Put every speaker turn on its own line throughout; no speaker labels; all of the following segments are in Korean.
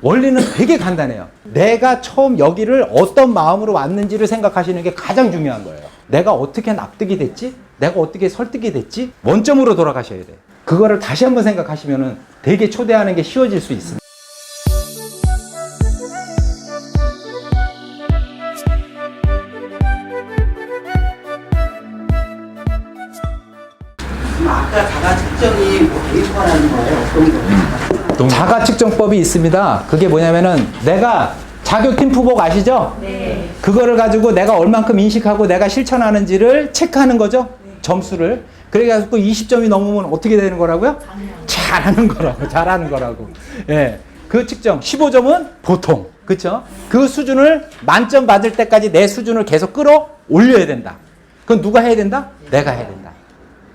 원리는 되게 간단해요. 내가 처음 여기를 어떤 마음으로 왔는지를 생각하시는 게 가장 중요한 거예요. 내가 어떻게 납득이 됐지? 내가 어떻게 설득이 됐지? 원점으로 돌아가셔야 돼요. 그거를 다시 한번 생각하시면 되게 초대하는 게 쉬워질 수 있습니다.
아까 자가 측정이 뭐 데이터라는 거예요? 어떤 거예요?
자가 측정법이 있습니다. 그게 뭐냐면은 내가 자격팀 푸복 아시죠?
네.
그거를 가지고 내가 얼만큼 인식하고 내가 실천하는지를 체크하는 거죠. 점수를. 그래가지고 20점이 넘으면 어떻게 되는 거라고요? 잘하는 거라고. 잘하는 거라고. 예. 그 측정 15점은 보통. 그쵸? 그 수준을 만점 받을 때까지 내 수준을 계속 끌어올려야 된다. 그건 누가 해야 된다? 내가 해야 된다.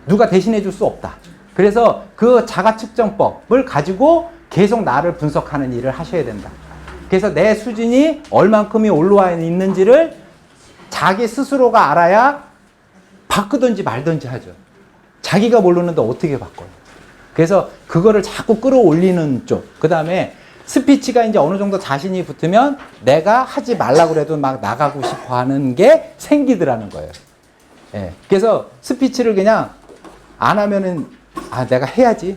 누가 대신해 줄 수 없다. 그래서 그 자가 측정법을 가지고 계속 나를 분석하는 일을 하셔야 된다. 그래서 내 수준이 얼만큼이 올라와 있는지를 자기 스스로가 알아야 바꾸든지 말든지 하죠. 자기가 모르는데 어떻게 바꿔요? 그래서 그거를 자꾸 끌어올리는 쪽. 그 다음에 스피치가 이제 어느 정도 자신이 붙으면 내가 하지 말라고 그래도 막 나가고 싶어 하는 게 생기더라는 거예요. 예. 그래서 스피치를 그냥 안 하면은 내가 해야지.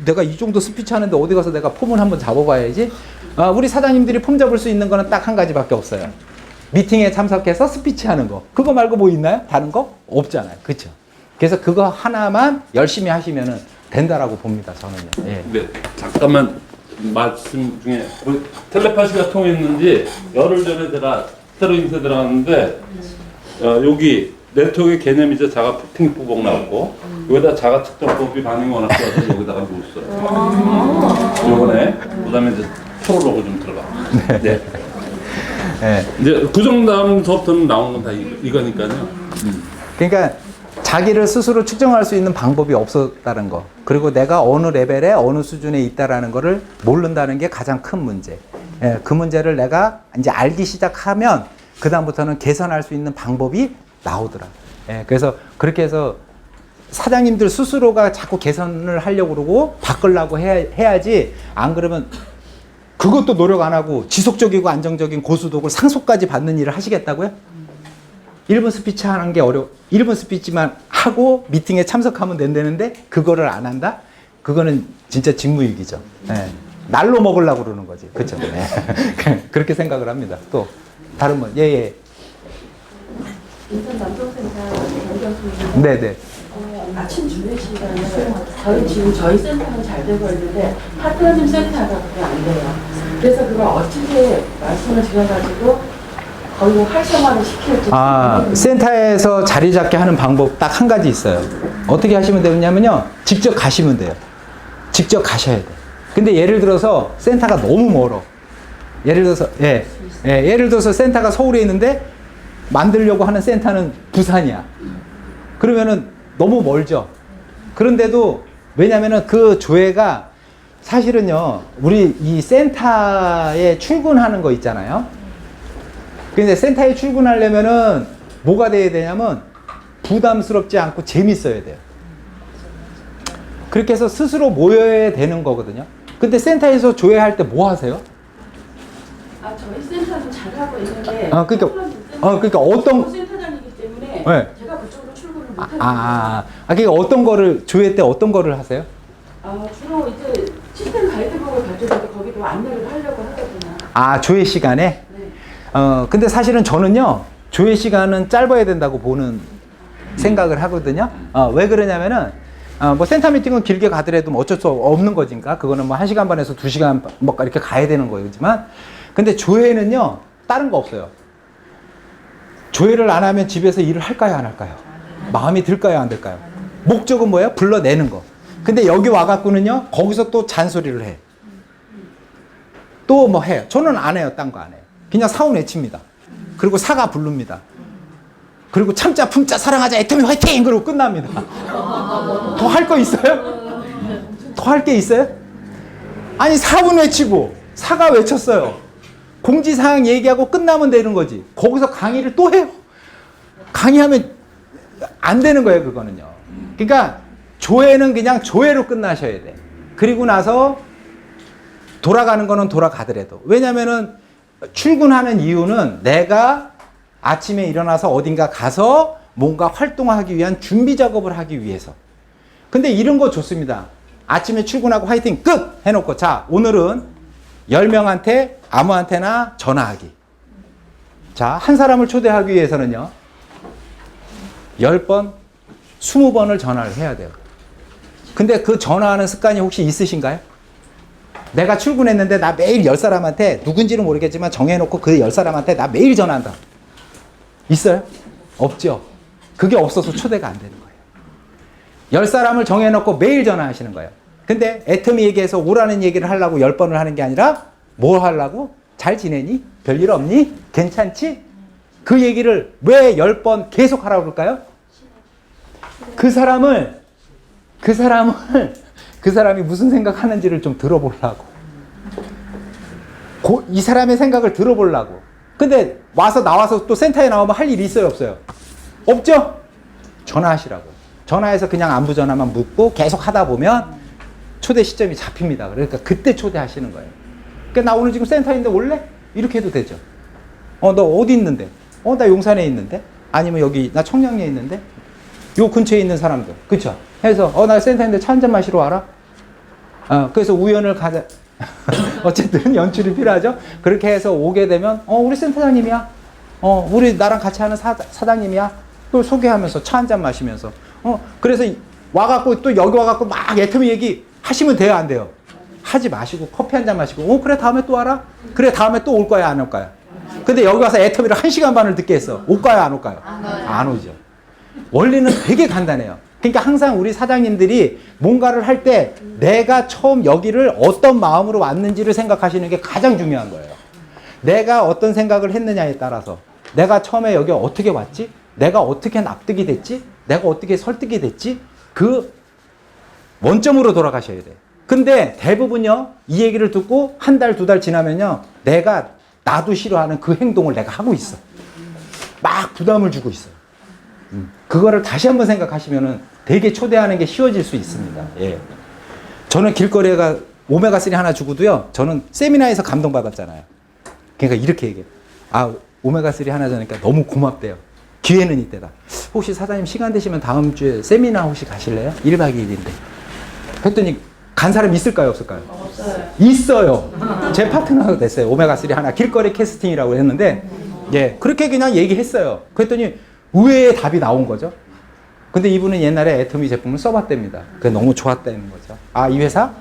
내가 이 정도 스피치 하는데 어디 가서 내가 폼을 한번 잡아봐야지. 우리 사장님들이 폼 잡을 수 있는 거는 딱 한 가지밖에 없어요. 미팅에 참석해서 스피치 하는 거. 그거 말고 뭐 있나요? 다른 거? 없잖아요. 그렇죠? 그래서 그거 하나만 열심히 하시면은 된다라고 봅니다. 저는요. 예.
네, 잠깐만 말씀 중에 텔레파시가 통했는지 열흘 전에 제가 새로 인쇄 들어갔는데 여기 네트워크의 개념이죠. 자가 푸팅 부복 나왔고 여기다 자가 측정법이 반응이 워낙 좋아서 여기다가 놓았어요. 요번에 그다음에 이제 프롤로그 좀 들어가. 네.
예.
이제 구정 다음서부터는 나오는 건 다 이거니까요.
그러니까 자기를 스스로 측정할 수 있는 방법이 없었다는 거. 그리고 내가 어느 레벨에 어느 수준에 있다라는 거를 모른다는 게 가장 큰 문제. 예, 그 문제를 내가 이제 알기 시작하면 그다음부터는 개선할 수 있는 방법이 나오더라. 예, 그래서 그렇게 해서 사장님들 스스로가 자꾸 개선을 하려고 그러고 바꾸려고 해야지 안 그러면 그것도 노력 안 하고 지속적이고 안정적인 고수독을 상속까지 받는 일을 하시겠다고요? 1분 스피치 하는 게 1분 스피치만 하고 미팅에 참석하면 된다는데 그거를 안 한다? 그거는 진짜 직무유기죠. 네. 날로 먹으려고 그러는 거지. 그렇죠? 네. 그렇게 생각을 합니다. 또 다른 분. 예.
인천 남동센터 변경수님.
네네.
아침 주례 시간에 저희 센터는 잘 되고 있는데 파트너님 센터가 그게 안 돼요. 그래서 그걸 어떻게 말씀을 드려가지고 거의 활성화를 시킬지.
센터에서 자리 잡게 하는 방법 딱 한 가지 있어요. 어떻게 하시면 되냐면요. 직접 가시면 돼요. 직접 가셔야 돼요. 근데 예를 들어서 센터가 너무 멀어. 예를 들어서 센터가 서울에 있는데 만들려고 하는 센터는 부산이야. 그러면은 너무 멀죠. 그런데도 왜냐면은 그 조회가 사실은요, 우리 이 센터에 출근하는 거 있잖아요. 근데 센터에 출근하려면은 뭐가 돼야 되냐면 부담스럽지 않고 재밌어야 돼요. 그렇게 해서 스스로 모여야 되는 거거든요. 근데 센터에서 조회할 때 뭐 하세요?
저희 센터도 잘하고 있는데.
그러니까 어떤
센터장이기 때문에
네.
제가 그쪽으로 출근을 못하거든요.
그러니까 어떤 거를 조회 때 어떤 거를 하세요?
주로 이제 시스템 가이드북을 가져가서 거기도 안내를 하려고 하거든요.
조회 시간에?
네.
근데 사실은 저는요, 조회 시간은 짧아야 된다고 보는 생각을 하거든요. 왜 그러냐면은, 뭐 센터 미팅은 길게 가더라도 뭐 어쩔 수 없는 거니까, 그거는 뭐 1시간 반에서 2시간 뭐 이렇게 가야 되는 거지만, 근데 조회는요, 다른 거 없어요. 조회를 안 하면 집에서 일을 할까요, 안 할까요? 마음이 들까요, 안 들까요? 목적은 뭐예요? 불러내는 거. 근데 여기 와갖고는요, 거기서 또 잔소리를 해. 또 뭐 해요. 저는 안 해요, 딴 거 안 해요. 그냥 사후 내칩니다. 그리고 사과 부릅니다. 그리고 참자, 품자, 사랑하자, 애터미 화이팅! 그러고 끝납니다. 더 할 거 있어요? 더 할 게 있어요? 아니, 사분 외치고, 사과 외쳤어요. 공지사항 얘기하고 끝나면 되는 거지. 거기서 강의를 또 해요. 강의하면 안 되는 거예요, 그거는요. 그러니까 조회는 그냥 조회로 끝나셔야 돼. 그리고 나서 돌아가는 거는 돌아가더라도. 왜냐면은 출근하는 이유는 내가 아침에 일어나서 어딘가 가서 뭔가 활동하기 위한 준비 작업을 하기 위해서. 근데 이런 거 좋습니다. 아침에 출근하고 화이팅 끝! 해놓고 자, 오늘은 10명한테 아무한테나 전화하기. 자, 한 사람을 초대하기 위해서는요. 10번, 20번을 전화를 해야 돼요. 근데 그 전화하는 습관이 혹시 있으신가요? 내가 출근했는데 나 매일 10사람한테 누군지는 모르겠지만 정해놓고 그 10사람한테 나 매일 전화한다. 있어요? 없죠? 그게 없어서 초대가 안 되는 거예요. 10사람을 정해놓고 매일 전화하시는 거예요. 근데 애터미 얘기해서 오라는 얘기를 하려고 10번을 하는 게 아니라 뭘 하려고? 잘 지내니? 별일 없니? 괜찮지? 그 얘기를 왜 10번 계속 하라고 그럴까요? 그 사람이 무슨 생각하는지를 좀 들어보려고. 이 사람의 생각을 들어보려고. 근데 나와서 또 센터에 나오면 할 일이 있어요, 없어요? 없죠? 전화하시라고. 전화해서 그냥 안부 전화만 묻고 계속 하다 보면 초대 시점이 잡힙니다. 그러니까 그때 초대하시는 거예요. 그러니까 나 오늘 지금 센터에 있는데 올래? 이렇게 해도 되죠. 너 어디 있는데? 나 용산에 있는데? 아니면 여기 나 청량리에 있는데? 요 근처에 있는 사람들. 그쵸? 해서 나 센터에 있는데 차 한잔 마시러 와라. 그래서 우연을 가자. 어쨌든 연출이 필요하죠. 그렇게 해서 오게 되면 우리 센터장님이야. 우리 나랑 같이 하는 사장님이야. 또 소개하면서 차 한잔 마시면서 그래서 와갖고 또 여기 와갖고 막 애터미 얘기 하시면 돼요, 안 돼요? 하지 마시고 커피 한잔 마시고 그래 다음에 또 와라. 그래 다음에 또 올 거야, 안 올 거야? 근데 여기 와서 애터미를 1시간 반을 듣게 했어. 올까요, 안 올까요? 안 오죠. 원리는 되게 간단해요. 그러니까 항상 우리 사장님들이 뭔가를 할 때 내가 처음 여기를 어떤 마음으로 왔는지를 생각하시는 게 가장 중요한 거예요. 내가 어떤 생각을 했느냐에 따라서 내가 처음에 여기 어떻게 왔지? 내가 어떻게 납득이 됐지? 내가 어떻게 설득이 됐지? 그 원점으로 돌아가셔야 돼요. 근데 대부분요, 이 얘기를 듣고 한 달, 2달 지나면요, 나도 싫어하는 그 행동을 내가 하고 있어. 막 부담을 주고 있어요. 그거를 다시 한번 생각하시면은 되게 초대하는 게 쉬워질 수 있습니다. 예. 저는 길거리에가 오메가3 하나 주고도요, 저는 세미나에서 감동받았잖아요. 그러니까 이렇게 얘기해요. 오메가3 하나 주니까 너무 고맙대요. 기회는 이때다. 혹시 사장님 시간 되시면 다음 주에 세미나 혹시 가실래요? 1박 2일인데. 했더니 간 사람 있을까요, 없을까요? 없어요. 있어요. 제 파트너가 됐어요. 오메가3 하나 길거리 캐스팅이라고 했는데, 예, 그렇게 그냥 얘기했어요. 그랬더니 의외의 답이 나온 거죠. 근데 이분은 옛날에 애터미 제품을 써봤답니다. 그게 너무 좋았다는 거죠. 이 회사?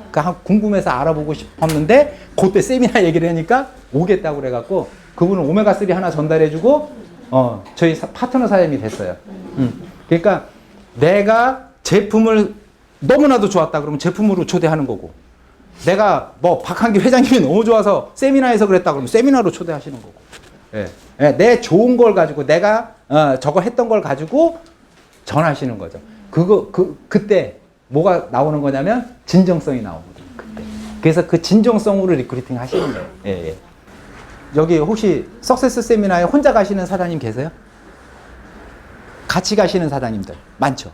궁금해서 알아보고 싶었는데 그때 세미나 얘기를 하니까 오겠다고 그래갖고 그분은 오메가3 하나 전달해주고 저희 파트너 사장님이 됐어요. 그러니까 내가 제품을 너무나도 좋았다 그러면 제품으로 초대하는 거고, 내가 박한기 회장님이 너무 좋아서 세미나에서 그랬다 그러면 세미나로 초대하시는 거고, 예. 예, 내 좋은 걸 가지고 내가 저거 했던 걸 가지고 전하시는 거죠. 그때 뭐가 나오는 거냐면 진정성이 나옵니다. 그때. 그래서 그 진정성으로 리크루팅 하시는 거예요. 예, 예. 여기 혹시 석세스 세미나에 혼자 가시는 사장님 계세요? 같이 가시는 사장님들 많죠.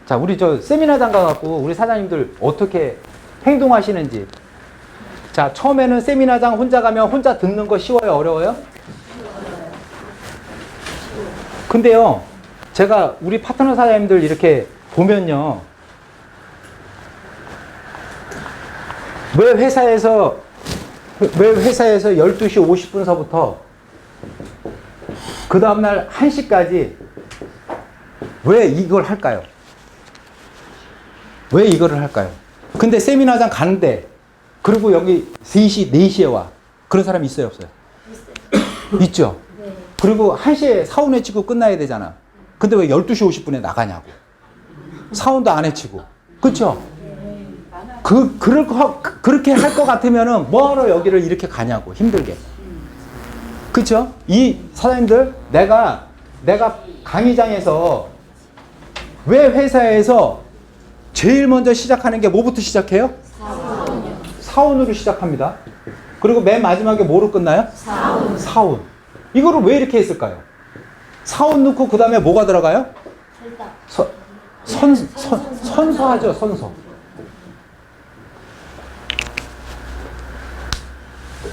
자, 우리 저 세미나장 가갖고 우리 사장님들 어떻게 행동하시는지. 자, 처음에는 세미나장 혼자 가면 혼자 듣는 거 쉬워요, 어려워요? 근데요, 제가 우리 파트너 사장님들 이렇게 보면요, 왜 회사에서 12시 50분서부터 그 다음날 1시까지 왜 이걸 할까요? 왜 이거를 할까요? 근데 세미나장 가는데, 그리고 여기 3시, 4시에 와. 그런 사람 있어요, 없어요? 있죠? 네. 그리고 1시에 사원 해치고 끝나야 되잖아. 근데 왜 12시 50분에 나가냐고. 사원도 안 해치고. 그쵸? 그렇게 할 것 같으면은 뭐하러 여기를 이렇게 가냐고. 힘들게. 그쵸? 이 사장님들, 내가 강의장에서 왜 회사에서 제일 먼저 시작하는 게 뭐부터 시작해요? 사원으로 시작합니다. 그리고 맨 마지막에 뭐로 끝나요? 사원. 이거를 왜 이렇게 했을까요? 사원 넣고 그 다음에 뭐가 들어가요? 선서하죠, 선서.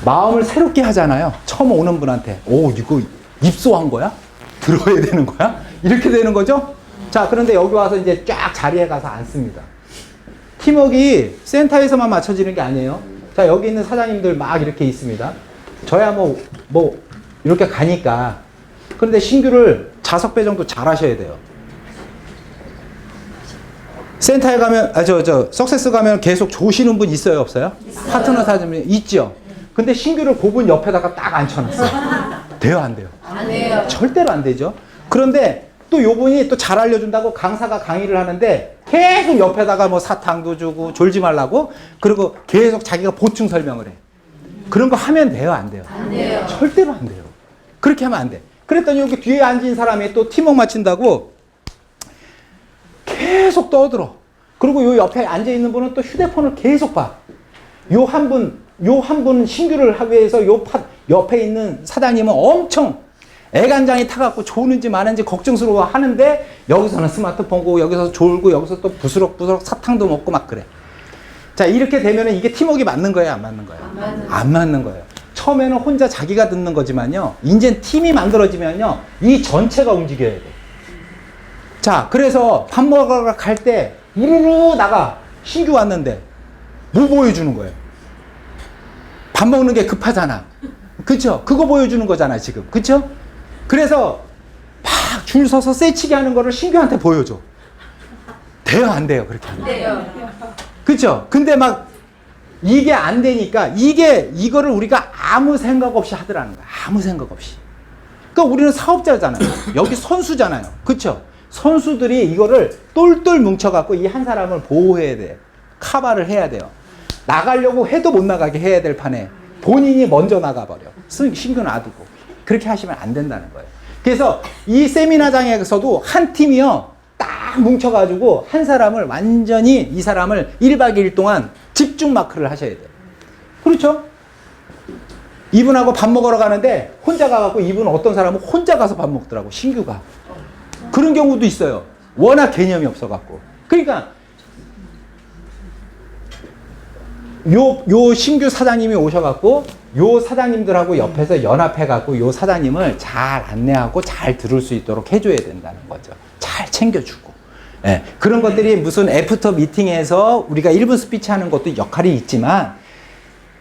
마음을 새롭게 하잖아요. 처음 오는 분한테. 오, 이거 입소한 거야? 들어야 되는 거야? 이렇게 되는 거죠? 자, 그런데 여기 와서 이제 쫙 자리에 가서 앉습니다. 팀워크가 센터에서만 맞춰지는 게 아니에요. 자, 여기 있는 사장님들 막 이렇게 있습니다. 저야 뭐, 이렇게 가니까. 그런데 신규를 자석 배정도 잘 하셔야 돼요. 센터에 가면, 석세스 가면 계속 조시는 분 있어요, 없어요? 파트너 사장님 있죠? 근데 신규를 그분 옆에다가 딱 앉혀놨어요. 돼요, 안 돼요?
안 돼요.
절대로 안 되죠. 그런데 또 요분이 또 잘 알려준다고 강사가 강의를 하는데 계속 옆에다가 뭐 사탕도 주고 졸지 말라고 그리고 계속 자기가 보충 설명을 해. 그런 거 하면 돼요, 안 돼요?
안 돼요.
절대로 안 돼요. 그렇게 하면 안 돼. 그랬더니 여기 뒤에 앉은 사람이 또 팀워크 맞춘다고 계속 떠들어. 그리고 요 옆에 앉아있는 분은 또 휴대폰을 계속 봐. 요 한 분 신규를 하기 위해서 옆에 있는 사장님은 엄청 애간장이 타갖고 좋은지 마는지 걱정스러워 하는데 여기서는 스마트폰 보고 여기서 졸고 여기서 또 부스럭부스럭 사탕도 먹고 막 그래. 자, 이렇게 되면 이게 팀워크가 맞는 거예요, 안 맞는 거예요? 안 맞는 거예요. 처음에는 혼자 자기가 듣는 거지만요, 이제 팀이 만들어지면요, 이 전체가 움직여야 돼. 자, 그래서 밥 먹으러 갈 때 우르르 나가. 신규 왔는데 뭐 보여주는 거예요? 밥 먹는 게 급하잖아. 그쵸? 그거 보여주는 거잖아, 지금. 그쵸? 그래서 막 줄 서서 쎄치기 하는 거를 신규한테 보여줘. 돼요, 안 돼요? 그렇게 하면.
돼요.
그쵸? 근데 막 이게 안 되니까 이거를 우리가 아무 생각 없이 하더라는 거야. 아무 생각 없이. 그러니까 우리는 사업자잖아요. 여기 선수잖아요. 그쵸? 선수들이 이거를 똘똘 뭉쳐갖고 이 한 사람을 보호해야 돼. 커버를 해야 돼요. 나가려고 해도 못 나가게 해야 될 판에 본인이 먼저 나가버려. 신규 놔두고. 그렇게 하시면 안 된다는 거예요. 그래서 이 세미나장에서도 한 팀이요, 딱 뭉쳐가지고 한 사람을 완전히 이 사람을 1박 2일 동안 집중 마크를 하셔야 돼요. 그렇죠? 이분하고 밥 먹으러 가는데 혼자 가갖고 이분 어떤 사람은 혼자 가서 밥 먹더라고, 신규가. 그런 경우도 있어요. 워낙 개념이 없어갖고. 그러니까 요 신규 사장님이 오셔갖고 요 사장님들하고 옆에서 연합해갖고 요 사장님을 잘 안내하고 잘 들을 수 있도록 해줘야 된다는 거죠. 잘 챙겨주고. 예, 그런 것들이 무슨 애프터 미팅에서 우리가 1분 스피치 하는 것도 역할이 있지만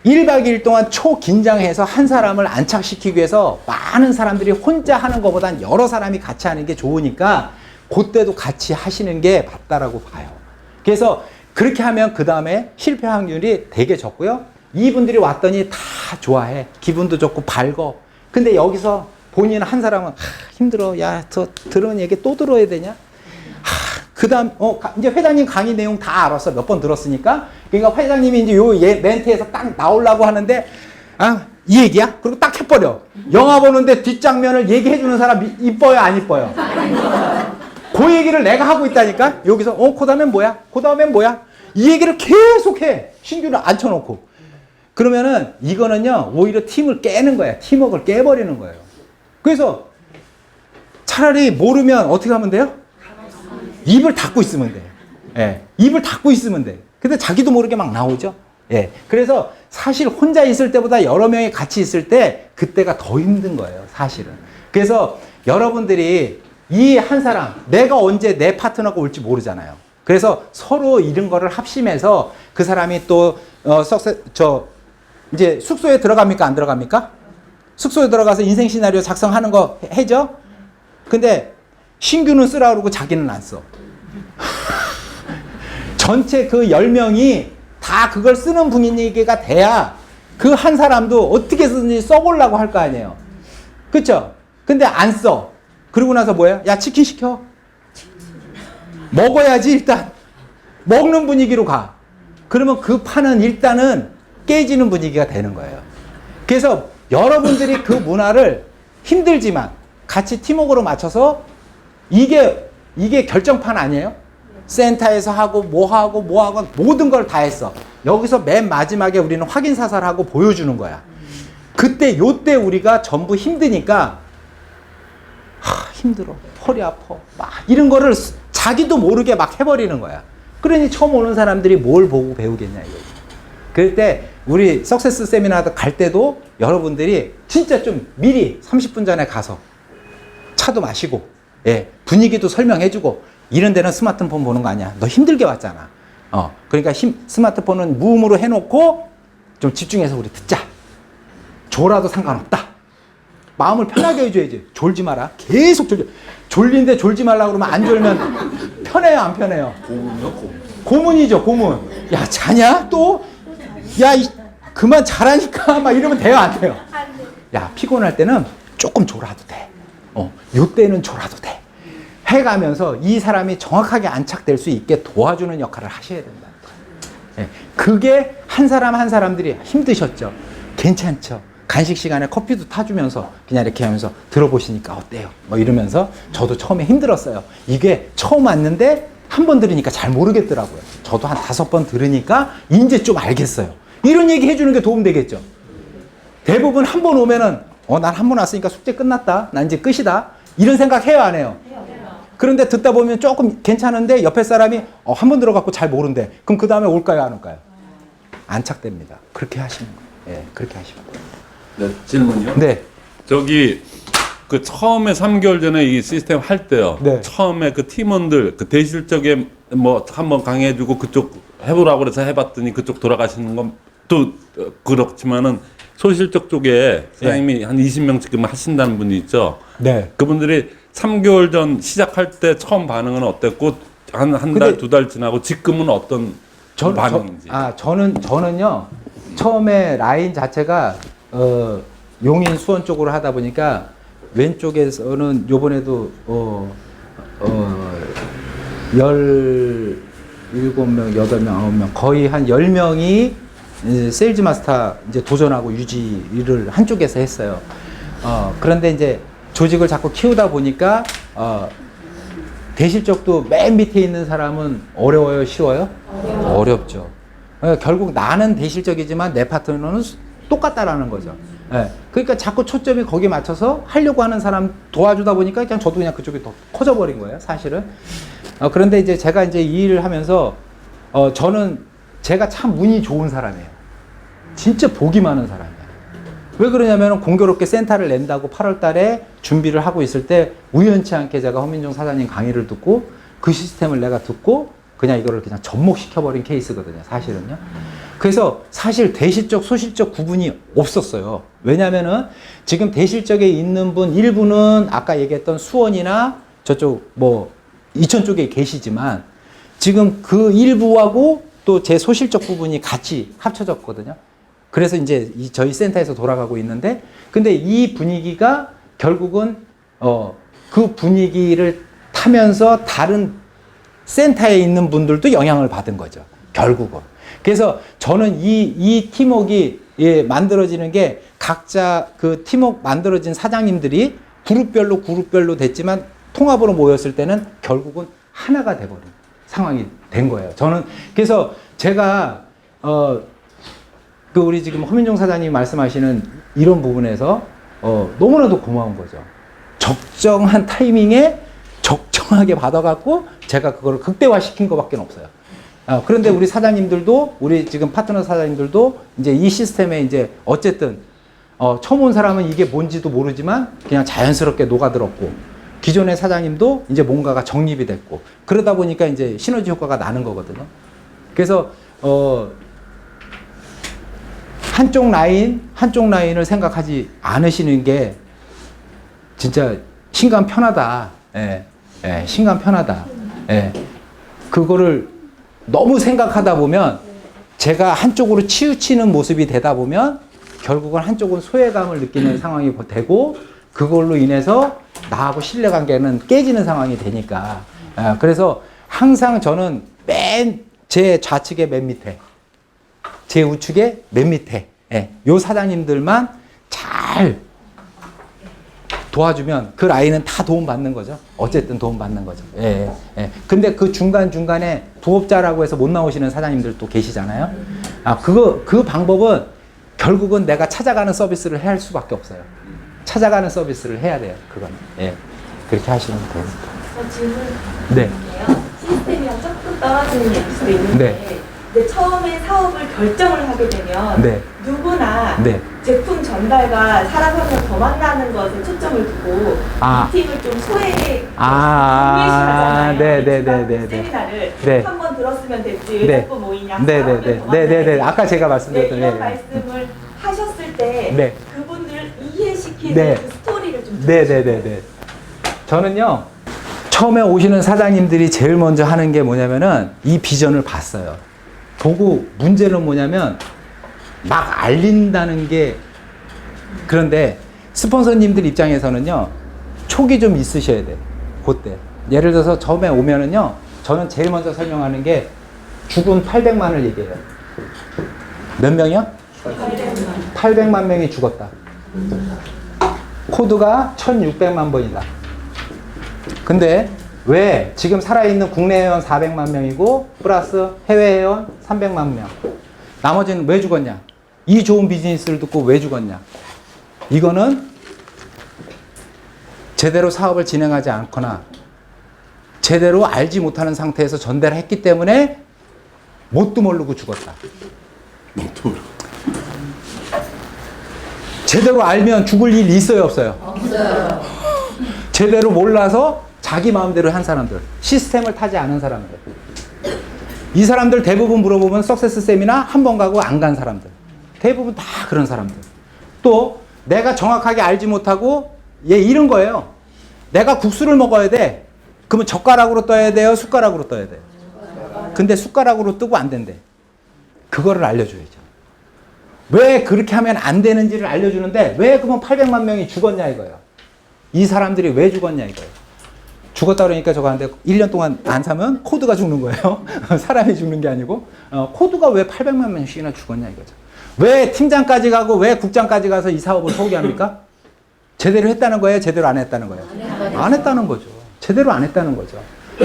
1박 2일 동안 초긴장해서 한 사람을 안착시키기 위해서 많은 사람들이 혼자 하는 것보단 여러 사람이 같이 하는 게 좋으니까 그때도 같이 하시는 게 맞다라고 봐요. 그래서 그렇게 하면 그 다음에 실패 확률이 되게 적고요. 이분들이 왔더니 다 좋아해. 기분도 좋고 밝어. 근데 여기서 본인 한 사람은 힘들어. 야, 저 들은 얘기 또 들어야 되냐? 그 다음, 이제 회장님 강의 내용 다 알았어. 몇 번 들었으니까. 그러니까 회장님이 이제 요 멘트에서 딱 나오려고 하는데, 이 얘기야? 그리고 딱 해버려. 영화 보는데 뒷장면을 얘기해주는 사람 이뻐요, 안 이뻐요? 그 얘기를 내가 하고 있다니까? 여기서, 그 다음엔 뭐야? 그 다음엔 뭐야? 이 얘기를 계속 해. 신규를 앉혀놓고. 그러면은 이거는요, 오히려 팀을 깨는 거야. 팀워크를 깨버리는 거예요. 그래서 차라리 모르면 어떻게 하면 돼요? 입을 닫고 있으면 돼. 예. 입을 닫고 있으면 돼. 근데 자기도 모르게 막 나오죠. 예. 그래서 사실 혼자 있을 때보다 여러 명이 같이 있을 때 그때가 더 힘든 거예요, 사실은. 그래서 여러분들이 이 한 사람, 내가 언제 내 파트너가 올지 모르잖아요. 그래서 서로 이런 거를 합심해서 그 사람이 또, 이제 숙소에 들어갑니까? 안 들어갑니까? 숙소에 들어가서 인생 시나리오 작성하는 거 해죠? 근데 신규는 쓰라 그러고 자기는 안 써. 전체 그 10명이 다 그걸 쓰는 분위기가 돼야 그 한 사람도 어떻게 쓰든지 써보려고 할 거 아니에요. 그쵸? 근데 안 써. 그러고 나서 뭐야? 야, 치킨 시켜. 먹어야지, 일단. 먹는 분위기로 가. 그러면 그 판은 일단은 깨지는 분위기가 되는 거예요. 그래서 여러분들이 그 문화를 힘들지만 같이 팀워크로 맞춰서 이게 결정판 아니에요? 센터에서 하고 뭐 하고 모든 걸 다 했어. 여기서 맨 마지막에 우리는 확인 사살하고 보여주는 거야. 요때 우리가 전부 힘드니까 힘들어. 허리 아파. 막 이런 거를 자기도 모르게 막 해버리는 거야. 그러니 처음 오는 사람들이 뭘 보고 배우겠냐 이거지. 그럴 때 우리 석세스 세미나 갈 때도 여러분들이 진짜 좀 미리 30분 전에 가서 차도 마시고, 예, 분위기도 설명해주고, 이런 데는 스마트폰 보는 거 아니야. 너 힘들게 왔잖아. 그러니까 스마트폰은 무음으로 해놓고 좀 집중해서 우리 듣자. 졸아도 상관없다. 마음을 편하게 해줘야지. 졸지 마라. 계속 졸린데 졸지 말라 그러면 안 졸면 편해요, 안 편해요? 고문이죠, 고문. 야, 자냐? 또? 야, 그만 자라니까. 막 이러면 돼요, 안 돼요? 야, 피곤할 때는 조금 졸아도 돼. 요 때는 졸아도 돼. 해가면서 이 사람이 정확하게 안착될 수 있게 도와주는 역할을 하셔야 된다. 예, 그게 한 사람 한 사람들이 힘드셨죠? 괜찮죠? 간식 시간에 커피도 타주면서 그냥 이렇게 하면서 들어보시니까 어때요? 뭐 이러면서 저도 처음에 힘들었어요. 이게 처음 왔는데 한 번 들으니까 잘 모르겠더라고요. 저도 한 5번 들으니까 이제 좀 알겠어요. 이런 얘기 해주는 게 도움되겠죠? 대부분 한 번 오면은 난 한 번 왔으니까 숙제 끝났다. 난 이제 끝이다. 이런 생각 해요, 안 해요? 그런데 듣다 보면 조금 괜찮은데 옆에 사람이 한 번 들어갖고 잘 모른대. 그럼 그 다음에 올까요, 안 올까요? 안착됩니다. 그렇게 하시는 거예요. 예, 그렇게 하시면 돼요.
네, 질문이요?
네.
저기 그 처음에 3개월 전에 이 시스템 할 때요.
네.
처음에 그 팀원들 그 대실적에 뭐 한번 강의해주고 그쪽 해보라고 그래서 해봤더니 그쪽 돌아가시는 건 또 그렇지만은 소실적 쪽에 선생님이 한 20명 지금 하신다는 분이 있죠.
네.
그분들이 3개월 전 시작할 때 처음 반응은 어땠고 한 달, 2달 지나고 지금은 어떤 반응인지.
저는요, 처음에 라인 자체가, 용인 수원 쪽으로 하다 보니까 왼쪽에서는 요번에도, 17명, 8명, 9명, 거의 한 10명이 세일즈 마스터 이제 도전하고 유지를 한쪽에서 했어요. 그런데 이제 조직을 자꾸 키우다 보니까, 대실적도 맨 밑에 있는 사람은 어려워요, 쉬워요? 어렵죠. 결국 나는 대실적이지만 내 파트너는 똑같다라는 거죠. 예. 그러니까 자꾸 초점이 거기에 맞춰서 하려고 하는 사람 도와주다 보니까 그냥 저도 그냥 그쪽이 더 커져버린 거예요, 사실은. 그런데 이제 제가 이제 이 일을 하면서, 저는 제가 참 운이 좋은 사람이에요. 진짜 복이 많은 사람이에요. 왜 그러냐면 공교롭게 센터를 낸다고 8월 달에 준비를 하고 있을 때 우연치 않게 제가 허민종 사장님 강의를 듣고 그 시스템을 내가 듣고 그냥 이거를 그냥 접목시켜버린 케이스거든요, 사실은요. 그래서 사실 대실적, 소실적 구분이 없었어요. 왜냐면은 지금 대실적에 있는 분 일부는 아까 얘기했던 수원이나 저쪽 뭐 이천 쪽에 계시지만 지금 그 일부하고 또 제 소실적 부분이 같이 합쳐졌거든요. 그래서 이제 저희 센터에서 돌아가고 있는데, 근데 이 분위기가 결국은 그 분위기를 타면서 다른 센터에 있는 분들도 영향을 받은 거죠, 결국은. 그래서 저는 이 팀워크가 만들어지는 게 각자 그 팀워크 만들어진 사장님들이 그룹별로 됐지만 통합으로 모였을 때는 결국은 하나가 돼버린 상황이 된 거예요. 저는 그래서 제가 그 우리 지금 허민종 사장님이 말씀하시는 이런 부분에서 너무나도 고마운 거죠. 적정한 타이밍에 적정하게 받아갖고 제가 그거를 극대화시킨 것밖에 없어요. 그런데 우리 사장님들도, 우리 지금 파트너 사장님들도 이제 이 시스템에 이제 어쨌든 처음 온 사람은 이게 뭔지도 모르지만 그냥 자연스럽게 녹아들었고, 기존의 사장님도 이제 뭔가가 정립이 됐고, 그러다 보니까 이제 시너지 효과가 나는 거거든요. 그래서 한쪽 라인을 생각하지 않으시는 게 진짜 신간 편하다. 신간 편하다. 그거를 너무 생각하다 보면 제가 한쪽으로 치우치는 모습이 되다 보면 결국은 한쪽은 소외감을 느끼는 상황이 되고, 그걸로 인해서 나하고 신뢰관계는 깨지는 상황이 되니까. 그래서 항상 저는 제 좌측의 맨 밑에, 제 우측의 맨 밑에, 요 사장님들만 잘 도와주면 그 라인은 다 도움받는 거죠. 어쨌든 도움받는 거죠. 근데 그 중간중간에 부업자라고 해서 못 나오시는 사장님들도 계시잖아요. 그 방법은 결국은 내가 찾아가는 서비스를 해야 할 수밖에 없어요. 찾아가는 서비스를 해야 돼요, 그건. 그렇게 하시면 됩니다.
질문
네.
시스템이랑 조금 떨어지는 게 있는데
네.
근데 처음에 사업을 결정을 하게 되면
네.
누구나
네.
제품 전달과 사람하고 더 만나는 것에 초점을 두고
아.
미팅을 좀 소액
아,
구매식하잖아요.
네.
세미나를
네.
한번 들었으면 됐지 왜
네.
자꾸 모이냐.
네.
사람들 더
네.
만나야지.
아까 제가
네,
말씀드렸던
이런
예.
말씀을 하셨을 때
네.
그분들을 이해시키는
네.
그 스토리를 좀
네. 저는요, 처음에 오시는 사장님들이 제일 먼저 하는 게 뭐냐면은 이 비전을 봤어요. 보고 문제는 뭐냐면 막 알린다는 게, 그런데 스폰서님들 입장에서는요, 촉이 좀 있으셔야 돼. 그때. 예를 들어서 처음에 오면은요, 저는 제일 먼저 설명하는 게 죽은 800만을 얘기해요. 몇 명이요? 800만 명이 죽었다. 코드가 1600만 번이다. 근데 왜 지금 살아있는 국내 회원 400만 명이고 플러스 해외 회원 300만 명, 나머지는 왜 죽었냐? 이 좋은 비즈니스를 듣고 왜 죽었냐? 이거는 제대로 사업을 진행하지 않거나 제대로 알지 못하는 상태에서 전달을 했기 때문에 뭣도 모르고 죽었다. 제대로 알면 죽을 일 있어요, 없어요? 없어요. 제대로 몰라서 자기 마음대로 한 사람들, 시스템을 타지 않은 사람들. 이 사람들 대부분 물어보면 석세스 세미나 한 번 가고 안 간 사람들. 대부분 다 그런 사람들. 또 내가 정확하게 알지 못하고 얘 이런 거예요. 내가 국수를 먹어야 돼. 그러면 젓가락으로 떠야 돼요? 숟가락으로 떠야 돼요? 근데 숟가락으로 뜨고 안 된대. 그거를 알려줘야죠. 왜 그렇게 하면 안 되는지를 알려주는데 왜 그러면 800만 명이 죽었냐 이거예요. 이 사람들이 왜 죽었냐 이거예요. 죽었다 그러니까 저거 한데 1년 동안 안 사면 코드가 죽는 거예요. 사람이 죽는 게 아니고 코드가 왜 800만 명씩이나 죽었냐 이거죠. 왜 팀장까지 가고 왜 국장까지 가서 이 사업을 포기합니까? 제대로 했다는 거예요? 제대로 안 했다는 거예요? 안 했다는 거죠. 제대로 안 했다는 거죠.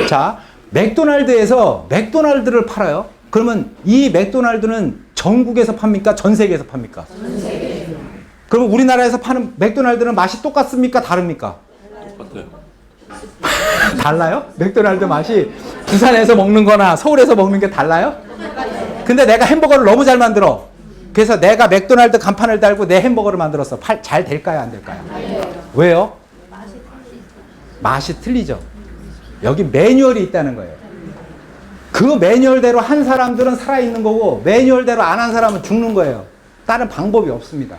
자, 맥도날드에서 맥도날드를 팔아요. 그러면 이 맥도날드는 전국에서 팝니까? 전 세계에서 팝니까? 전 세계에서. 그러면 우리나라에서 파는 맥도날드는 맛이 똑같습니까? 다릅니까?
똑같아요.
달라요? 맥도날드 맛이 부산에서 먹는 거나 서울에서 먹는 게 달라요? 근데 내가 햄버거를 너무 잘 만들어. 그래서 내가 맥도날드 간판을 달고 내 햄버거를 만들었어. 잘 될까요? 안 될까요? 왜요? 맛이 틀리죠. 여기 매뉴얼이 있다는 거예요. 그 매뉴얼대로 한 사람들은 살아있는 거고 매뉴얼대로 안 한 사람은 죽는 거예요. 다른 방법이 없습니다.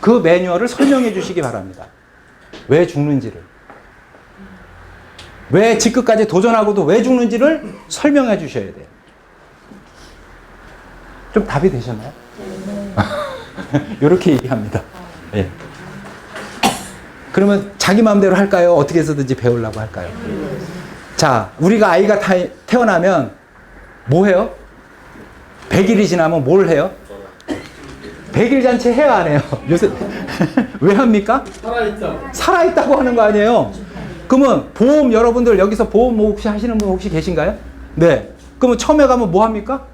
그 매뉴얼을 설명해 주시기 바랍니다. 왜 죽는지를. 왜 직급까지 도전하고도 왜 죽는지를 설명해 주셔야 돼요. 좀 답이 되셨나요? 이렇게 얘기합니다. 네. 그러면 자기 마음대로 할까요? 어떻게 해서든지 배우려고 할까요? 자, 우리가 아이가 태어나면 뭐 해요? 100일이 지나면 뭘 해요? 100일 잔치 해요, 안 해요? 요새 왜 합니까? 살아있다고 하는 거 아니에요? 그러면 보험, 여러분들 여기서 보험 뭐 혹시 하시는 분 혹시 계신가요? 네. 그러면 처음에 가면 뭐 합니까?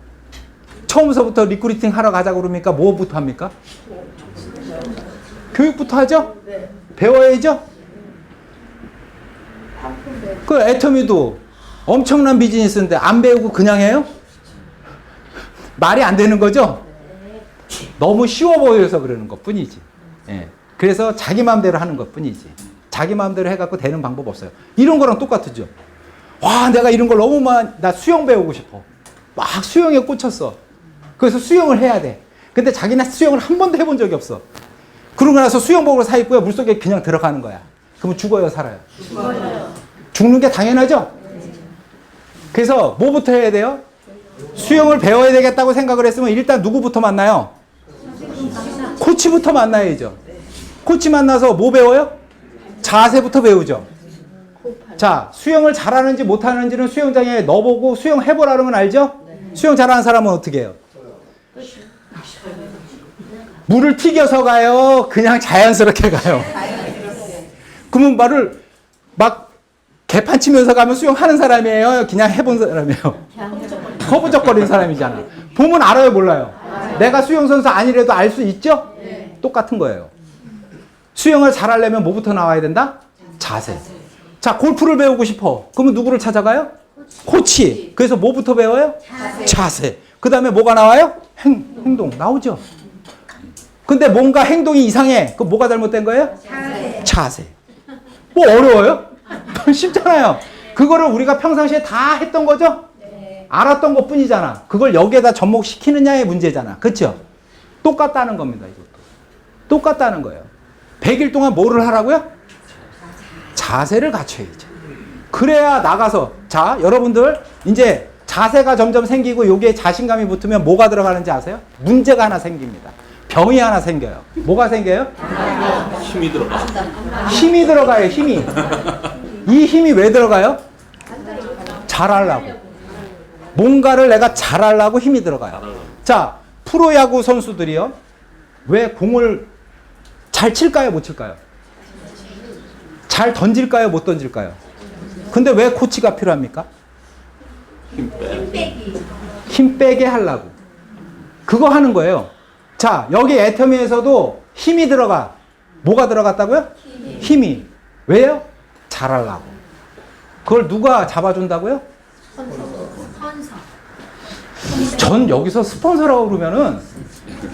처음부터 리크루팅 하러 가자고 그럽니까? 뭐부터 합니까? 교육부터 하죠? 배워야죠? 그 애터미도 엄청난 비즈니스인데 안 배우고 그냥 해요? 말이 안 되는 거죠? 너무 쉬워 보여서 그러는 것 뿐이지. 예. 그래서 자기 마음대로 하는 것 뿐이지. 자기 마음대로 해갖고 되는 방법 없어요. 이런 거랑 똑같죠. 와, 내가 이런 걸 너무 나 수영 배우고 싶어. 막 수영에 꽂혔어. 그래서 수영을 해야 돼. 근데 자기는 수영을 한 번도 해본 적이 없어. 그러고 나서 수영복을 사 입고요. 물속에 그냥 들어가는 거야. 그러면 죽어요, 살아요? 죽어요. 죽는 게 당연하죠? 그래서 뭐부터 해야 돼요? 수영을 배워야 되겠다고 생각을 했으면 일단 누구부터 만나요? 코치부터 만나야죠. 코치 만나서 뭐 배워요? 자세부터 배우죠. 자, 수영을 잘하는지 못하는지는 수영장에 넣어보고 수영해보라 그러면 알죠? 수영 잘하는 사람은 어떻게 해요? 물을 튀겨서 가요? 그냥 자연스럽게 가요? 그러면 말을 막 개판 치면서 가면 수영하는 사람이에요? 그냥 해본 사람이에요? 거부적거리는 사람이잖아. 보면 알아요, 몰라요? 내가 수영선수 아니래도 알 수 있죠? 똑같은 거예요. 수영을 잘하려면 뭐부터 나와야 된다? 자세. 자, 골프를 배우고 싶어. 그러면 누구를 찾아가요? 코치. 그래서 뭐부터 배워요? 자세. 그 다음에 뭐가 나와요? 행동 나오죠. 근데 뭔가 행동이 이상해. 그럼 뭐가 잘못된 거예요? 자세. 뭐 어려워요? 쉽잖아요. 그거를 우리가 평상시에 다 했던 거죠? 알았던 것 뿐이잖아. 그걸 여기에다 접목시키느냐의 문제잖아. 그렇죠? 똑같다는 겁니다. 이것도. 똑같다는 거예요. 100일 동안 뭐를 하라고요? 자세를 갖춰야죠. 그래야 나가서, 자, 여러분들 이제 자세가 점점 생기고 여기에 자신감이 붙으면 뭐가 들어가는지 아세요? 문제가 하나 생깁니다. 병이 하나 생겨요. 뭐가 생겨요?
힘이 들어가.
힘이 들어가요. 힘이. 이 힘이 왜 들어가요? 잘하려고. 뭔가를 내가 잘하려고 힘이 들어가요. 자, 프로야구 선수들이요. 왜 공을 잘 칠까요? 못 칠까요? 잘 던질까요? 못 던질까요? 근데 왜 코치가 필요합니까? 힘 빼게 하려고. 그거 하는 거예요. 자, 여기 애터미에서도 힘이 들어가. 뭐가 들어갔다고요? 힘이. 왜요? 잘하려고. 그걸 누가 잡아준다고요? 전 여기서 스폰서라고 그러면은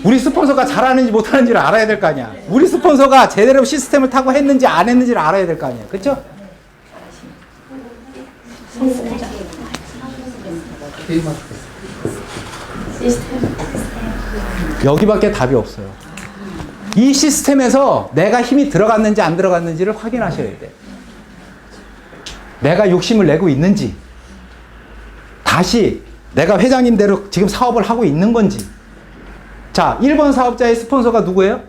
우리 스폰서가 잘하는지 못하는지를 알아야 될 거 아니야. 우리 스폰서가 제대로 시스템을 타고 했는지 안 했는지를 알아야 될 거 아니야. 그렇죠? 여기밖에 답이 없어요. 이 시스템에서 내가 힘이 들어갔는지 안 들어갔는지를 확인하셔야 돼. 내가 욕심을 내고 있는지, 다시 내가 회장님대로 지금 사업을 하고 있는 건지. 자, 1번 사업자의 스폰서가 누구예요?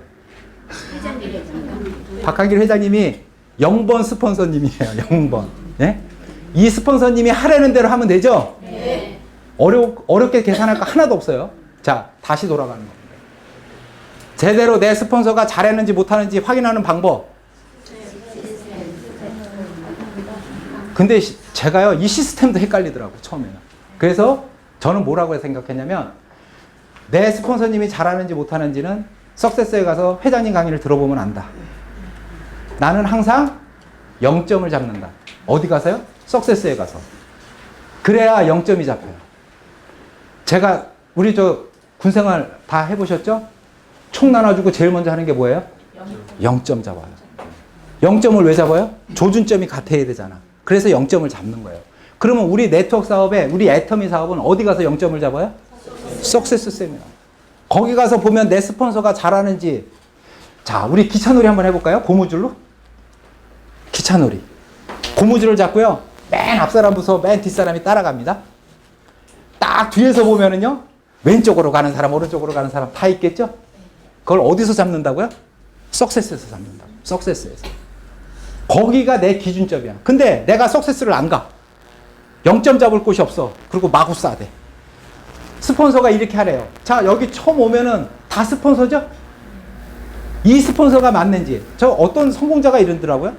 박한길 회장님이 0번 스폰서님이에요. 0번. 네? 이 스폰서님이 하라는 대로 하면 되죠? 네. 어렵게 계산할 거 하나도 없어요. 자, 다시 돌아가는 겁니다. 제대로 내 스폰서가 잘했는지 못하는지 확인하는 방법. 근데 제가요, 이 시스템도 헷갈리더라고요, 처음에는. 그래서 저는 뭐라고 생각했냐면, 내 스폰서님이 잘하는지 못하는지는 석세스에 가서 회장님 강의를 들어보면 안다. 나는 항상 0점을 잡는다. 어디 가서요? 석세스에 가서. 그래야 0점이 잡혀요. 제가, 우리 군생활 다 해보셨죠? 총 나눠주고 제일 먼저 하는 게 뭐예요? 0점 잡아요. 0점을 왜 잡아요? 조준점이 같아야 되잖아. 그래서 0점을 잡는 거예요. 그러면 우리 네트워크 사업에, 우리 애터미 사업은 어디 가서 0점을 잡아요? 석세스 세미나. 거기 가서 보면 내 스폰서가 잘하는지. 자, 우리 기차놀이 한번 해볼까요? 고무줄로? 기차놀이. 고무줄을 잡고요. 맨 앞사람부터 맨 뒷사람이 따라갑니다. 딱 뒤에서 보면은요. 왼쪽으로 가는 사람, 오른쪽으로 가는 사람 다 있겠죠? 그걸 어디서 잡는다고요? 석세스에서 잡는다고. 석세스에서. 거기가 내 기준점이야. 근데 내가 석세스를 안 가. 0점 잡을 곳이 없어. 그리고 마구 싸대. 스폰서가 이렇게 하래요. 자, 여기 처음 오면은 다 스폰서죠? 이 스폰서가 맞는지. 저 어떤 성공자가 이러더라고요.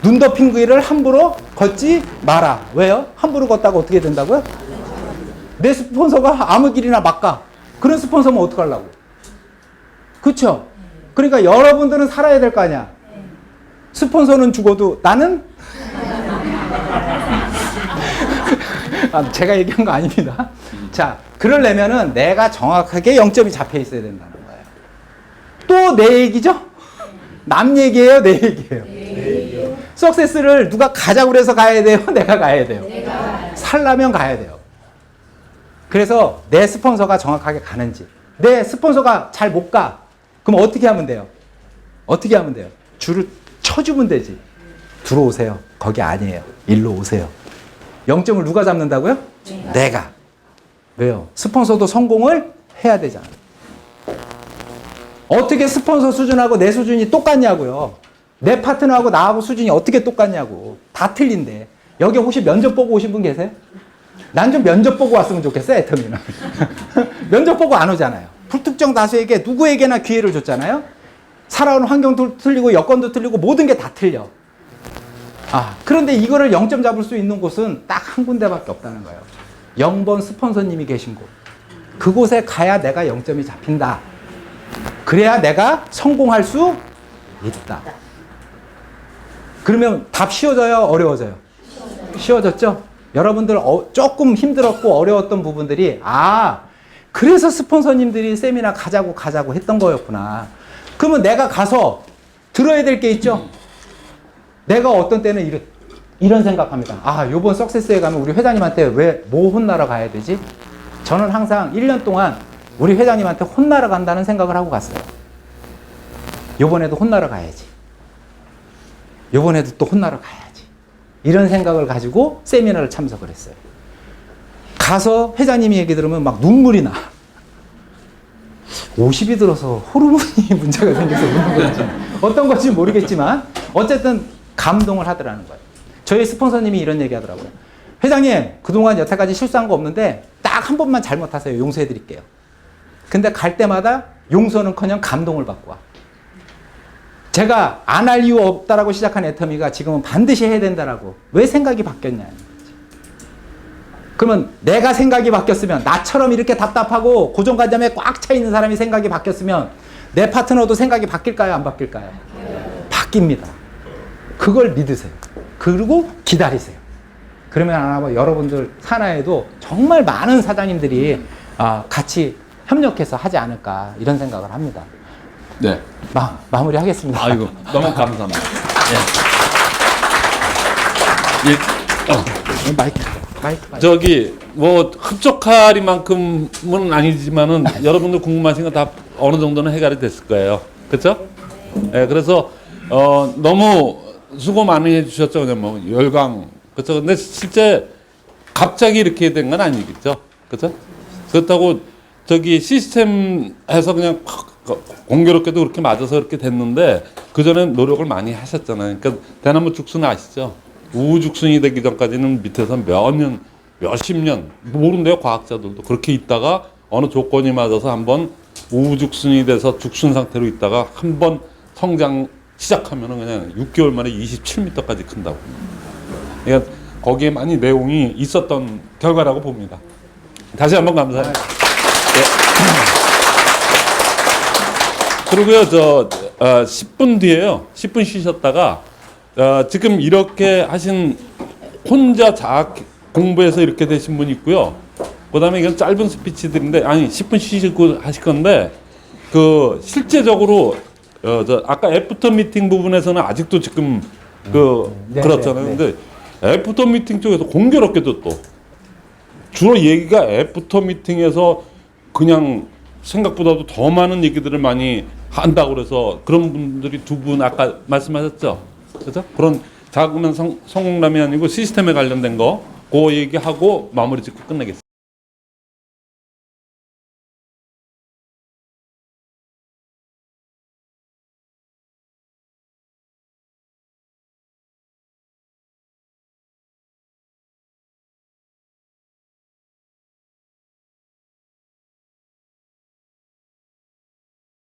눈 덮인 길을 함부로 걷지 마라. 왜요? 함부로 걷다가 어떻게 된다고요? 내 스폰서가 아무 길이나 막 가. 그런 스폰서면 어떡하려고? 그쵸? 그러니까 여러분들은 살아야 될 거 아니야. 스폰서는 죽어도 나는? 제가 얘기한 거 아닙니다. 자, 그러려면은 내가 정확하게 0점이 잡혀 있어야 된다는 거예요. 또 내 얘기죠? 남 얘기예요? 내 얘기예요? 석세스를 누가 가자고 그래서 가야 돼요? 내가 가야 돼요? 살라면 가야 돼요. 그래서 내 스폰서가 정확하게 가는지. 내 스폰서가 잘 못 가. 그럼 어떻게 하면 돼요? 어떻게 하면 돼요? 줄을 쳐주면 되지. 들어오세요. 거기 아니에요. 일로 오세요. 0점을 누가 잡는다고요? 내가. 왜요? 스폰서도 성공을 해야 되잖아. 어떻게 스폰서 수준하고 내 수준이 똑같냐고요. 내 파트너하고 나하고 수준이 어떻게 똑같냐고. 다 틀린데. 여기 혹시 면접 보고 오신 분 계세요? 난 좀 면접 보고 왔으면 좋겠어요, 애터미는. 면접 보고 안 오잖아요. 불특정 다수에게 누구에게나 기회를 줬잖아요. 살아오는 환경도 틀리고 여건도 틀리고 모든 게 다 틀려. 아, 그런데 이거를 0점 잡을 수 있는 곳은 딱 한 군데밖에 없다는 거예요. 0번 스폰서님이 계신 곳. 그곳에 가야 내가 0점이 잡힌다. 그래야 내가 성공할 수 있다. 그러면 답 쉬워져요? 어려워져요? 쉬워졌죠? 여러분들 조금 힘들었고 어려웠던 부분들이 그래서 스폰서님들이 세미나 가자고 했던 거였구나. 그러면 내가 가서 들어야 될 게 있죠. 내가 어떤 때는 이런 생각합니다. 요번 석세스에 가면 우리 회장님한테 왜 뭐 혼나러 가야 되지? 저는 항상 1년 동안 우리 회장님한테 혼나러 간다는 생각을 하고 갔어요. 요번에도 혼나러 가야지. 요번에도 또 혼나러 가야지. 이런 생각을 가지고 세미나를 참석을 했어요. 가서 회장님이 얘기 들으면 막 눈물이 나. 50이 들어서 호르몬이 문제가 생겨서 우는 건지 어떤 건지 모르겠지만 어쨌든 감동을 하더라는 거예요. 저희 스폰서님이 이런 얘기 하더라고요. 회장님, 그동안 여태까지 실수한 거 없는데 딱 한 번만 잘못하세요. 용서해 드릴게요. 근데 갈 때마다 용서는커녕 감동을 받고 와. 제가 안 할 이유 없다라고 시작한 애터미가 지금은 반드시 해야 된다라고. 왜 생각이 바뀌었냐. 그러면 내가 생각이 바뀌었으면, 나처럼 이렇게 답답하고 고정관념에 꽉 차 있는 사람이 생각이 바뀌었으면 내 파트너도 생각이 바뀔까요? 안 바뀔까요? 바뀝니다. 그걸 믿으세요. 그리고 기다리세요. 그러면 아마 여러분들 산하에도 정말 많은 사장님들이 같이 협력해서 하지 않을까 이런 생각을 합니다.
네.
마무리하겠습니다.
아이고, 너무 감사합니다.
마이크.
저기 뭐 흡족하리만큼은 아니지만은 여러분들 궁금하신 거 다 어느 정도는 해결이 됐을 거예요. 그렇죠? 네, 그래서 너무 수고 많이 해주셨죠. 그냥 뭐 열강. 그렇죠. 근데 실제 갑자기 이렇게 된 건 아니겠죠. 그렇죠? 그렇다고 저기 시스템에서 그냥 공교롭게도 그렇게 맞아서 그렇게 됐는데 그 전엔 노력을 많이 하셨잖아요. 그러니까 대나무 죽순 아시죠? 우후죽순이 되기 전까지는 밑에서 몇십 년 모른대요. 과학자들도 그렇게 있다가 어느 조건이 맞아서 한번 우후죽순이 돼서 죽순 상태로 있다가 한번 성장 시작하면은 그냥 6개월 만에 27m까지 큰다고. 그러니까 거기에 많이 내용이 있었던 결과라고 봅니다. 다시 한번 감사합니다. 그리고요, 10분 뒤에요. 10분 쉬셨다가 지금 이렇게 하신 혼자 자학 공부해서 이렇게 되신 분이 있고요. 그다음에 이건 짧은 스피치들인데 10분 쉬시고 하실 건데 실제적으로 아까 애프터 미팅 부분에서는 아직도 지금 그렇잖아요. 근데 애프터 미팅 쪽에서 공교롭게도 또 주로 얘기가 애프터 미팅에서 그냥 생각보다도 더 많은 얘기들을 많이 한다고 그래서 그런 분들이 두 분 아까 말씀하셨죠? 그죠? 그런 작으면 성공담이 아니고 시스템에 관련된 거 그 얘기하고 마무리 짓고 끝내겠습니다.